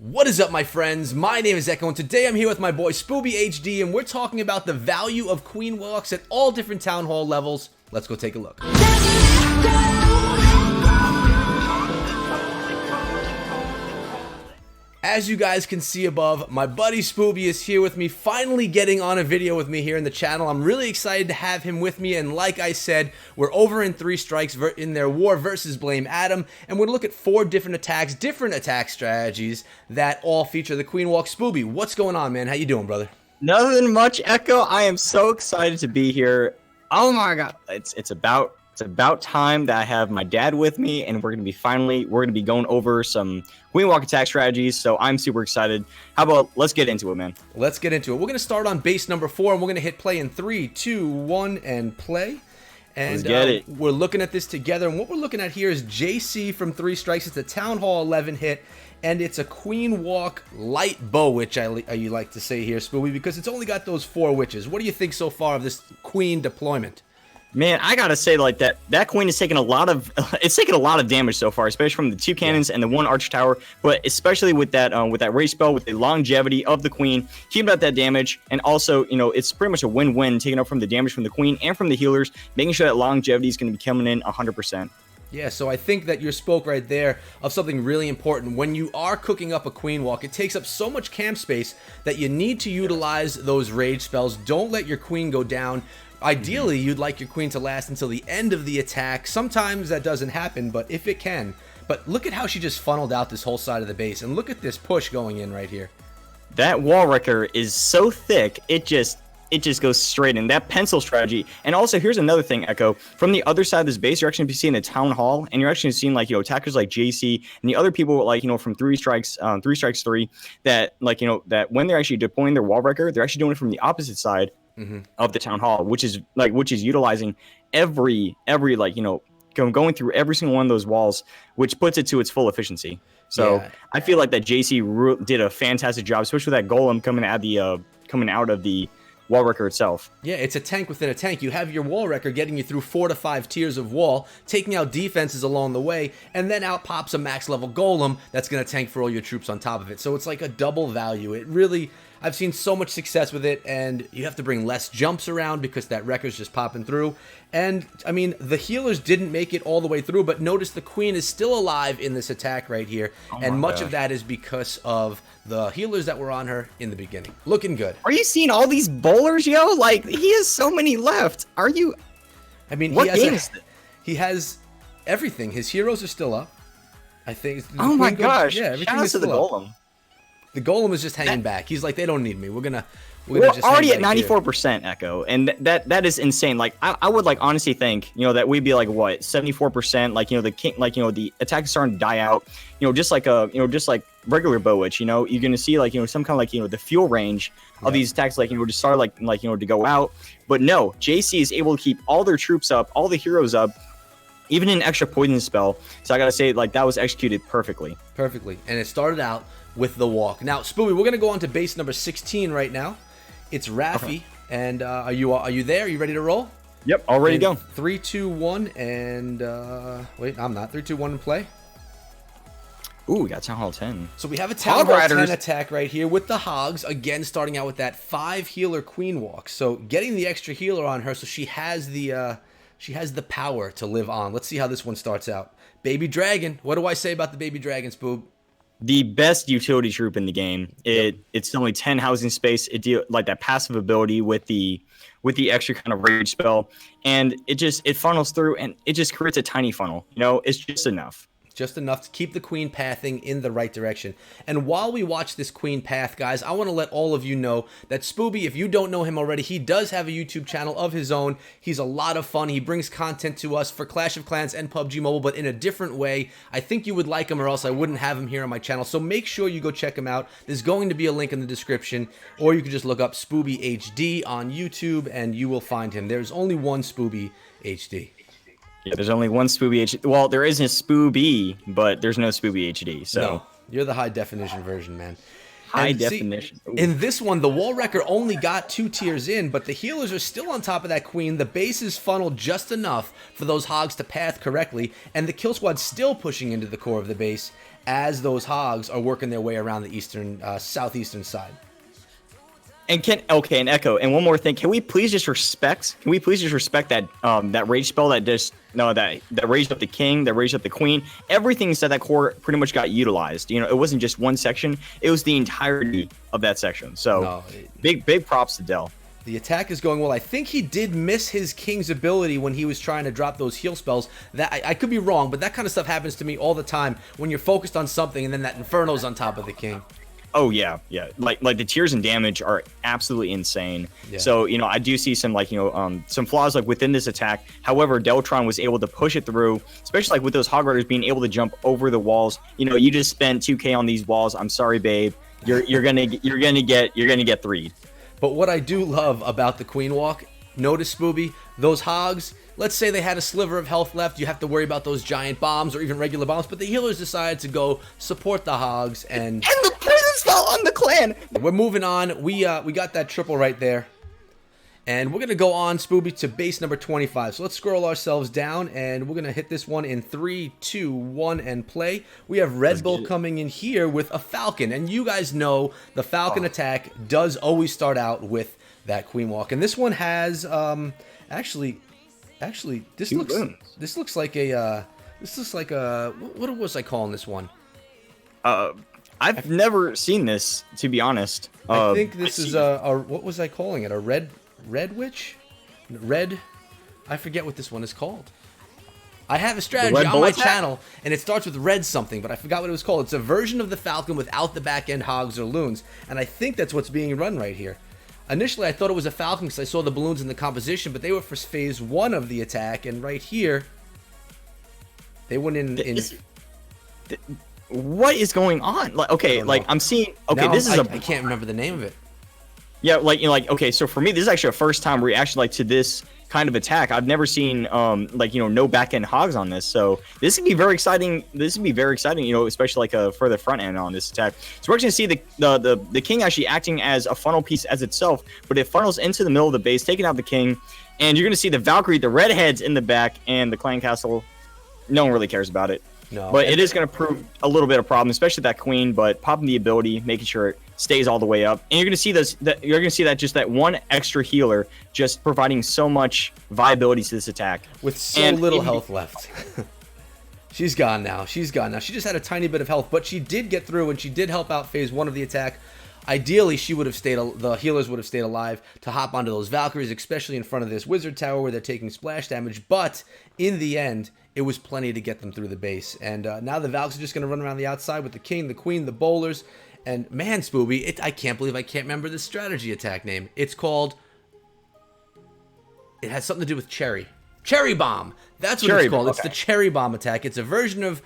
What is up, my friends? My name is Echo, and today I'm here with my boy Spooby HD, and we're talking about the value of queen walks at all different town hall levels. Let's go take a look. As you guys can see above, my buddy Spooby is here with me, finally getting on a video with me here in the channel. I'm really excited to have him with me, and like I said, we're over in 3 strikes in their war versus Blame Adam, and we're going to look at 4 different attacks, different attack strategies that all feature the queen walk. Spooby, what's going on, man? How you doing, brother? Nothing much, Echo. I am so excited to be here. Oh my god, it's about time that I have my dad with me, and we're gonna be going over some queen walk attack strategies. So I'm super excited. How about let's get into it, man? Let's get into it. We're gonna start on base number 4, and we're gonna hit play in 3, 2, 1, and play. And let's get it. We're looking at this together, and what we're looking at here is JC from 3 strikes. It's a Town Hall 11 hit, and it's a queen walk light bow, which you like to say here, Spooby, because it's only got those 4 witches. What do you think so far of this queen deployment? Man, I gotta say, like that queen has taken a lot of damage so far, especially from the 2 cannons and the 1 archer tower. But especially with that rage spell, with the longevity of the queen, keeping up that damage, and also it's pretty much a win-win, taking up from the damage from the queen and from the healers, making sure that longevity is going to be coming in 100%. Yeah, so I think that you spoke right there of something really important. When you are cooking up a queen walk, it takes up so much camp space that you need to utilize those rage spells. Don't let your queen go down. Ideally, you'd like your queen to last until the end of the attack. Sometimes that doesn't happen, but if it can. But look at how she just funneled out this whole side of the base, and look at this push going in right here. That wall wrecker is so thick, it just goes straight in. That pencil strategy. And also, here's another thing, Echo. From the other side of this base, you're actually going to be seeing a town hall, and you're actually seeing attackers like JC and the other people from 3 strikes, 3 strikes 3, that that when they're actually deploying their wall wrecker, they're actually doing it from the opposite side of the town hall, which is utilizing every going through every single one of those walls, which puts it to its full efficiency. So yeah. I feel like that JC did a fantastic job, especially with that golem coming out of the wall wrecker itself. Yeah, it's a tank within a tank. You have your wall wrecker getting you through 4 to 5 tiers of wall, taking out defenses along the way, and then out pops a max level golem that's going to tank for all your troops on top of it. So it's like a double value. It really, I've seen so much success with it, and you have to bring less jumps around because that wrecker's just popping through. And I mean, the healers didn't make it all the way through, but notice the queen is still alive in this attack right here, and much of that is because of the healers that were on her in the beginning. Looking good. Are you seeing all these bowlers, yo? Like, he has so many left. Are you? I mean, he has everything. His heroes are still up, I think. Oh my gosh! Yeah, everything is still the golem. Up. The golem is just hanging back. He's like, they don't need me. We're gonna just already at 94%, Echo, and that is insane. Like, I would honestly think that we'd be what 74%. The attack is starting to die out. Just like regular bow witch. You're gonna see some kind of the fuel range of these attacks just start to go out. But no, JC is able to keep all their troops up, all the heroes up, even an extra poison spell. So I gotta say, that was executed perfectly. Perfectly, and it started out with the walk. Now, Spooby, we're gonna go on to base number 16 right now. It's Raffi, and are you there? Are you ready to roll? Yep, all ready to go. 3, 2, 1, and wait, I'm not. 3, 2, 1, and play. Ooh, we got Town Hall 10. So we have a Town Hall 10 attack right here with the Hogs, again starting out with that 5 healer queen walk. So getting the extra healer on her, so she has the power to live on. Let's see how this one starts out. Baby Dragon. What do I say about the Baby Dragon, Spoob? The best utility troop in the game. It's only 10 housing space. It that passive ability with the extra kind of rage spell, and it funnels through, and it just creates a tiny funnel. It's just enough. Just enough to keep the queen pathing in the right direction. And while we watch this queen path, guys, I want to let all of you know that Spooby, if you don't know him already, he does have a YouTube channel of his own. He's a lot of fun. He brings content to us for Clash of Clans and PUBG Mobile, but in a different way. I think you would like him, or else I wouldn't have him here on my channel. So make sure you go check him out. There's going to be a link in the description, or you can just look up Spooby HD on YouTube and you will find him. There's only one Spooby HD. Yeah, there's only one Spooby HD. Well, there is a Spooby, but there's no Spooby HD. So no, you're the high definition version, man. High definition. In this one, the wall wrecker only got 2 tiers in, but the healers are still on top of that queen. The base is funneled just enough for those hogs to path correctly, and the kill squad's still pushing into the core of the base as those hogs are working their way around the eastern, southeastern side. And and Echo, and one more thing, can we please just respect that that rage spell that just that raised up the king, that raised up the queen, everything inside that core pretty much got utilized. You know, it wasn't just one section, it was the entirety of that section. So big props to Dell. The attack is going well. I think he did miss his king's ability when he was trying to drop those heal spells. That I could be wrong, but that kind of stuff happens to me all the time when you're focused on something and then that Inferno's on top of the king. Oh yeah. Like the tiers and damage are absolutely insane. Yeah. So you know, I do see some some flaws like within this attack. However, Deltron was able to push it through, especially like with those Hog Riders being able to jump over the walls. You know, you just spent 2K on these walls. I'm sorry, babe. You're gonna get 3'd. But what I do love about the Queen Walk, notice Spooby, those Hogs, let's say they had a sliver of health left, you have to worry about those giant bombs or even regular bombs, but the healers decided to go support the Hogs and the poison spell on the clan. We're moving on. We got that triple right there. And we're going to go on, Spooby, to base number 25. So let's scroll ourselves down, and we're going to hit this one in 3, 2, 1, and play. We have Red Bull coming in here with a Falcon. And you guys know the Falcon attack does always start out with that Queen Walk. And this one has, actually, this looks like a, what was I calling this one? I've never seen this, to be honest. I think this is what was I calling it? A Red Witch? I forget what this one is called. I have a strategy on my channel, and it starts with red something, but I forgot what it was called. It's a version of the Falcon without the back-end Hogs or Loons, and I think that's what's being run right here. Initially, I thought it was a Falcon because I saw the balloons in the composition, but they were for phase 1 of the attack, and right here, they went in... What is going on? Like, okay, like I'm seeing... Okay, now this is I can't remember the name of it. Yeah, okay, so for me, this is actually a first time reaction, to this kind of attack. I've never seen, no back-end Hogs on this, so this could be very exciting. This would be very exciting, especially, for the front end on this attack. So we're going to see the king actually acting as a funnel piece as itself, but it funnels into the middle of the base, taking out the king, and you're going to see the Valkyrie, the redheads in the back, and the clan castle. No one really cares about it. No. But it is going to prove a little bit of problem, especially that queen, but popping the ability, making sure it stays all the way up. And you're going to see just that one extra healer just providing so much viability to this attack. With so little health left. She's gone now. She just had a tiny bit of health, but she did get through and she did help out phase 1 of the attack. Ideally, she would have stayed. The healers would have stayed alive to hop onto those Valkyries, especially in front of this Wizard Tower where they're taking splash damage. But in the end, it was plenty to get them through the base. And now the Valks are just going to run around the outside with the king, the queen, the bowlers. And man, Spooby, I can't believe I can't remember the strategy attack name. It's called... It has something to do with cherry. Cherry bomb. That's what it's called. Okay. It's the cherry bomb attack. It's a version of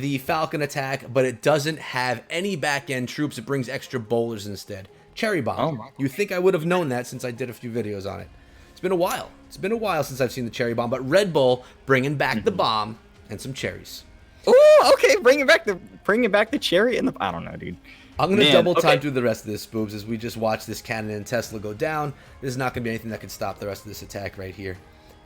the Falcon attack, but it doesn't have any back-end troops. It brings extra bowlers instead. Cherry bomb. Oh, you think I would have known that since I did a few videos on it. It's been a while. It's been a while since I've seen the cherry bomb, but Red Bull bringing back the bomb and some cherries. Oh, okay, bringing back the cherry and the... I don't know, dude. I'm going to double time through the rest of this, Spoobs, as we just watch this cannon and Tesla go down. There's not going to be anything that can stop the rest of this attack right here.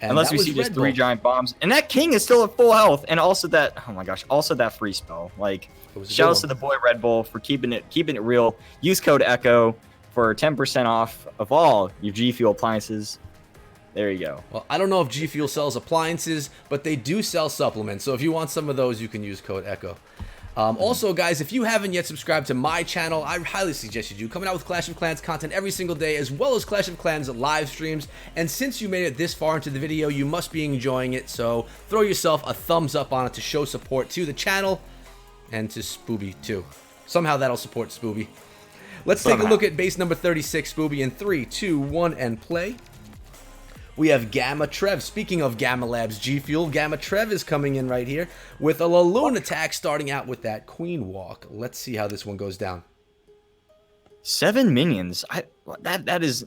And unless we see just 3 giant bombs. And that king is still at full health. And also that, oh my gosh, also that free spell. Like, shout out to the boy Red Bull for keeping it real. Use code ECHO for 10% off of all your G Fuel appliances. There you go. Well, I don't know if G Fuel sells appliances, but they do sell supplements. So if you want some of those, you can use code ECHO. Also, guys, if you haven't yet subscribed to my channel, I highly suggest you do. Coming out with Clash of Clans content every single day, as well as Clash of Clans live streams. And since you made it this far into the video, you must be enjoying it. So throw yourself a thumbs up on it to show support to the channel and to Spooby, too. Somehow that'll support Spooby. Let's take a look at base number 36, Spooby, in 3, 2, 1, and play. We have Gamma Trev. Speaking of Gamma Labs G Fuel, Gamma Trev is coming in right here with a Laloon attack, starting out with that Queen Walk. Let's see how this one goes down. 7 minions. That is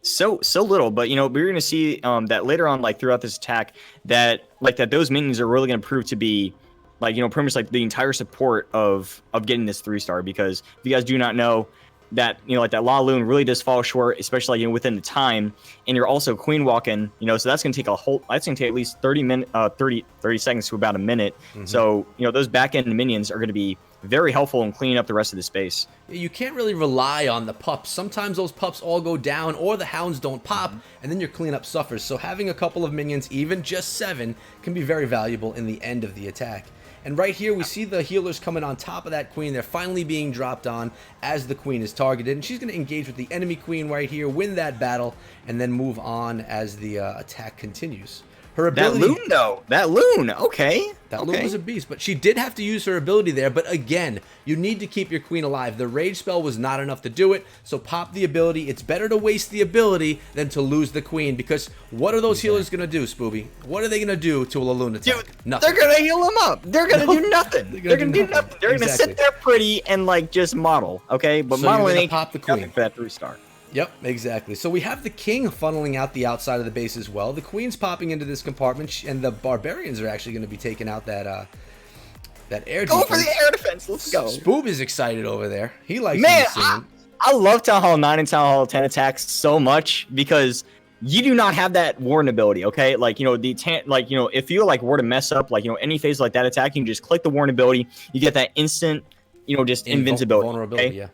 so little, but we're gonna see that later on, throughout this attack, that those minions are really gonna prove to be pretty much the entire support of getting this 3-star. Because if you guys do not know, that like that Laloon really does fall short, especially within the time, and you're also queen walking, so that's gonna take that's gonna take at least 30 seconds to about a minute. So those back end minions are gonna be very helpful in cleaning up the rest of the space. You can't really rely on the pups. Sometimes those pups all go down or the hounds don't pop, and then your cleanup suffers. So having a couple of minions, even just 7, can be very valuable in the end of the attack. And right here, we see the healers coming on top of that queen. They're finally being dropped on as the queen is targeted. And she's going to engage with the enemy queen right here, win that battle, and then move on as the attack continues. Her ability, that loon, though. That loon, okay. That loon was a beast, but she did have to use her ability there. But again, you need to keep your queen alive. The rage spell was not enough to do it, so pop the ability. It's better to waste the ability than to lose the queen, because what are those healers going to do, Spooby? What are they going to do to a loon attack? Dude, nothing. They're going to heal him up. They're going to do nothing. They're going to do nothing. They're going to sit there pretty and just model, okay? But so modeling ain't pop the queen for that 3-star. Yep, exactly. So we have the king funneling out the outside of the base as well. The queen's popping into this compartment, and the barbarians are actually going to be taking out that air defense. Go for the air defense. Let's go. Spoob is excited over there. He likes I love Town Hall 9 and Town Hall 10 attacks so much because you do not have that warden ability, okay? If you were to mess up any phase like that attack, you can just click the warden ability. You get that instant, just invincibility. Vulnerability, okay? Yeah.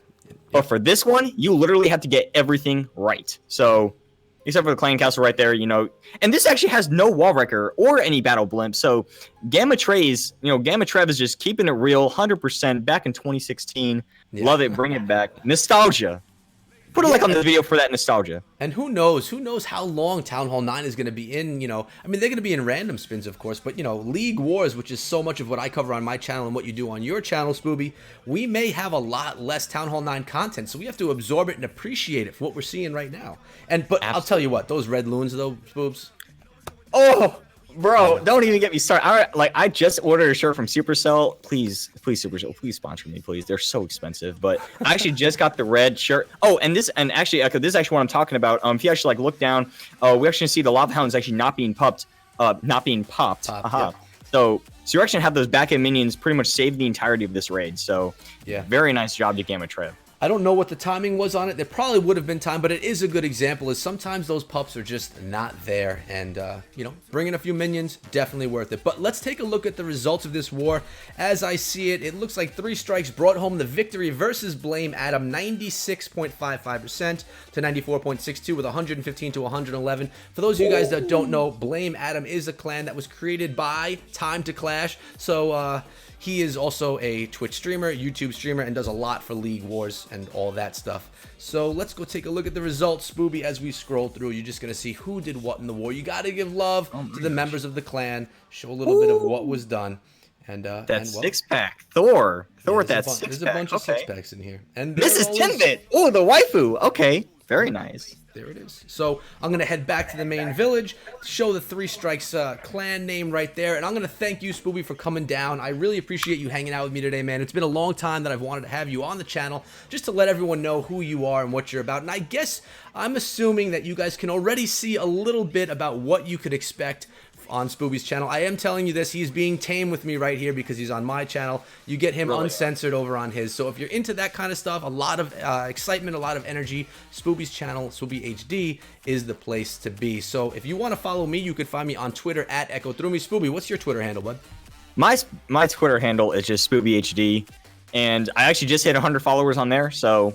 But for this one, you literally have to get everything right. So, except for the clan castle right there, and this actually has no wall wrecker or any battle blimp. So, Gamma Trev is just keeping it real, 100% back in 2016. Yeah. Love it, bring it back. Nostalgia. Put a like on the video for that nostalgia. And who knows how long Town Hall 9 is going to be in, they're going to be in random spins, of course, but, League Wars, which is so much of what I cover on my channel and what you do on your channel, Spooby, we may have a lot less Town Hall 9 content, so we have to absorb it and appreciate it for what we're seeing right now. But Absolutely. I'll tell you what, those red loons, though, Spoobs. Oh! Bro, don't even get me started. I just ordered a shirt from Supercell. Please, Supercell, please sponsor me, please. They're so expensive. But I actually just got the red shirt. Oh, actually, Echo, this is actually what I'm talking about. If you actually look down, we actually see the lava hounds actually not being popped. Yeah. So you actually have those back end minions pretty much save the entirety of this raid. So yeah, very nice job to Gamma Trev. I don't know what the timing was on it. There probably would have been time, but it is a good example, as sometimes those pups are just not there. And, bringing a few minions, definitely worth it. But let's take a look at the results of this war. As I see it, it looks like 3 strikes brought home the victory versus Blame Adam, 96.55% to 94.62 with 115 to 111. For those of you guys that don't know, Blame Adam is a clan that was created by Time to Clash. So, he is also a Twitch streamer, YouTube streamer, and does a lot for League Wars and all that stuff. So let's go take a look at the results, Spooby. As we scroll through, you're just going to see who did what in the war. You got to give love to the members of the clan, show a little bit of what was done. And that six-pack, Thor with that six-pack. There's a bunch of six-packs in here. And this is Timbit. Oh, the waifu. Okay, very nice. There it is. So I'm going to head back to the main village, show the 3 Strikes clan name right there, and I'm going to thank you, Spooby, for coming down. I really appreciate you hanging out with me today, man. It's been a long time that I've wanted to have you on the channel just to let everyone know who you are and what you're about. And I guess I'm assuming that you guys can already see a little bit about what you could expect on Spooby's channel. I am telling you this, he's being tame with me right here because he's on my channel. You get him uncensored over on his. So if you're into that kind of stuff, a lot of excitement, a lot of energy, Spooby's channel, Spooby HD, is the place to be. So if you want to follow me, you could find me on Twitter at EchoThroughMe. Spooby, what's your Twitter handle, bud? My Twitter handle is just Spooby HD, and I actually just hit 100 followers on there, so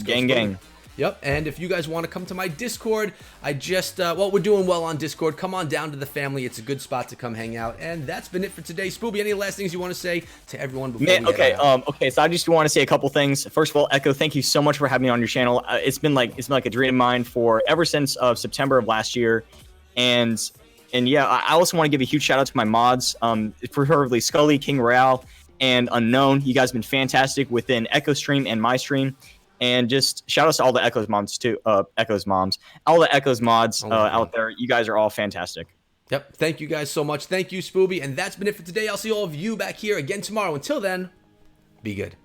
gang. Yep, and if you guys want to come to my Discord, we're doing well on Discord. Come on down to the family. It's a good spot to come hang out. And that's been it for today. Spooby, any last things you want to say to everyone before we head out? Okay, so I just want to say a couple things. First of all, Echo, thank you so much for having me on your channel. It's been like a dream of mine ever since September of last year. And yeah, I also want to give a huge shout out to my mods, preferably Scully, King Royale, and Unknown. You guys have been fantastic within Echo stream and my stream. And just shout outs to all the Echoes moms too. All the Echoes mods out there. You guys are all fantastic. Yep. Thank you guys so much. Thank you, Spooby. And that's been it for today. I'll see all of you back here again tomorrow. Until then, be good.